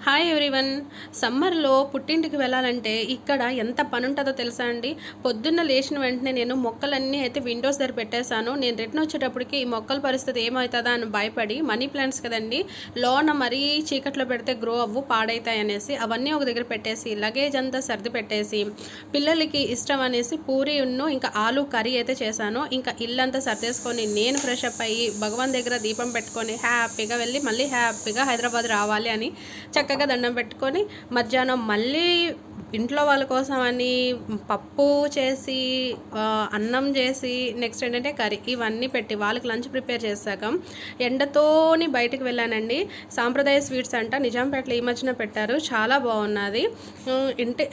Hi everyone. సమ్మర్లో పుట్టింటికి వెళ్ళాలంటే ఇక్కడ ఎంత పని ఉంటుందో తెలుసా అండి. పొద్దున్న లేచిన వెంటనే నేను మొక్కలన్నీ అయితే విండోస్ దగ్గర పెట్టేశాను. నేను రిటర్న్ వచ్చేటప్పటికి ఈ మొక్కల పరిస్థితి ఏమవుతుందా అని భయపడి, మనీ ప్లాంట్స్ కదండి, లోన మరీ చీకట్లో పెడితే గ్రో అవ్వు, పాడవుతాయి అనేసి అవన్నీ ఒక దగ్గర పెట్టేసి లగేజ్ అంతా సర్ది పెట్టేసి పిల్లలకి ఇష్టం అనేసి పూరి ఇంకా ఆలు కర్రీ అయితే చేశాను. ఇంకా ఇల్లంతా సర్దేసుకొని నేను ఫ్రెష్ అప్ అయ్యి భగవాన్ దగ్గర దీపం పెట్టుకొని హ్యాపీగా వెళ్ళి మళ్ళీ హ్యాపీగా హైదరాబాద్ రావాలి అని చక్కగా దండం పెట్టుకొని మధ్యాహ్నం మళ్ళీ ఇంట్లో వాళ్ళ కోసం అని పప్పు చేసి అన్నం చేసి నెక్స్ట్ ఏంటంటే కర్రీ ఇవన్నీ పెట్టి వాళ్ళకి లంచ్ ప్రిపేర్ చేశాక ఎండతోని బయటకు వెళ్ళానండి. సాంప్రదాయ స్వీట్స్ అంట నిజాంపేటలో ఈ మధ్యన పెట్టారు, చాలా బాగున్నది.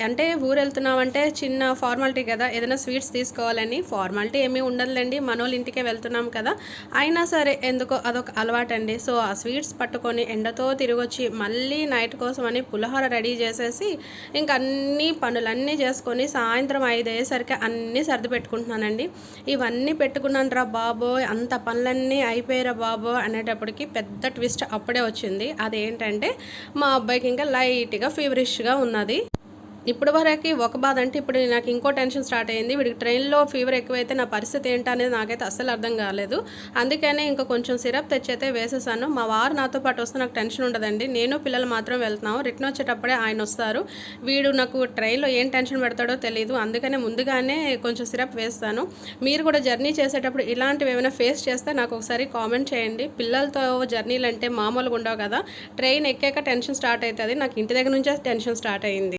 అంటే ఊరు వెళ్తున్నామంటే చిన్న ఫార్మాలిటీ కదా, ఏదైనా స్వీట్స్ తీసుకోవాలని. ఫార్మాలిటీ ఏమీ ఉండదులేండి, మనోళ్ళ ఇంటికే వెళ్తున్నాం కదా, అయినా సరే ఎందుకో అదొక అలవాటండి. సో ఆ స్వీట్స్ పట్టుకొని ఎండతో తిరిగొచ్చి మళ్ళీ నైట్ కోసం అని పులిహోర రెడీ చేసేసి ఇంకా అన్ని పనులన్నీ చేసుకొని సాయంత్రం 5 అయ్యేసరికి అన్నీ సర్ది పెట్టుకుంటున్నానండి. ఇవన్నీ పెట్టుకున్నాను రా బాబోయ్, అంత పనులన్నీ అయిపోయారా బాబోయ్ అనేటప్పటికి పెద్ద ట్విస్ట్ అప్పుడే వచ్చింది. అదేంటంటే మా అబ్బాయికి ఇంకా లైట్గా ఫీవరిష్గా ఉన్నది. ఇప్పుడు వరకు ఒక బాధ అంటే ఇప్పుడు నాకు ఇంకో టెన్షన్ స్టార్ట్ అయ్యింది. వీడికి ట్రైన్లో ఫీవర్ ఎక్కువైతే నా పరిస్థితి ఏంటనేది నాకైతే అస్సలు అర్థం కాలేదు. అందుకనే ఇంకా కొంచెం సిరప్ తెచ్చైతే వేసేసాను. మా వారు నాతో పాటు వస్తే నాకు టెన్షన్ ఉండదండి, నేను పిల్లలు మాత్రం వెళ్తున్నాము. రిటర్న్ వచ్చేటప్పుడే ఆయన వస్తారు. వీడు నాకు ట్రైన్లో ఏం టెన్షన్ పెడతాడో తెలియదు, అందుకనే ముందుగానే కొంచెం సిరప్ వేస్తాను. మీరు కూడా జర్నీ చేసేటప్పుడు ఇలాంటివి ఏమైనా ఫేస్ చేస్తే నాకు ఒకసారి కామెంట్ చేయండి. పిల్లలతో జర్నీలు అంటే మామూలుగా ఉండవు కదా, ట్రైన్ ఎక్కాక టెన్షన్ స్టార్ట్ అవుతుంది. నాకు ఇంటి దగ్గర నుంచే టెన్షన్ స్టార్ట్ అయ్యింది.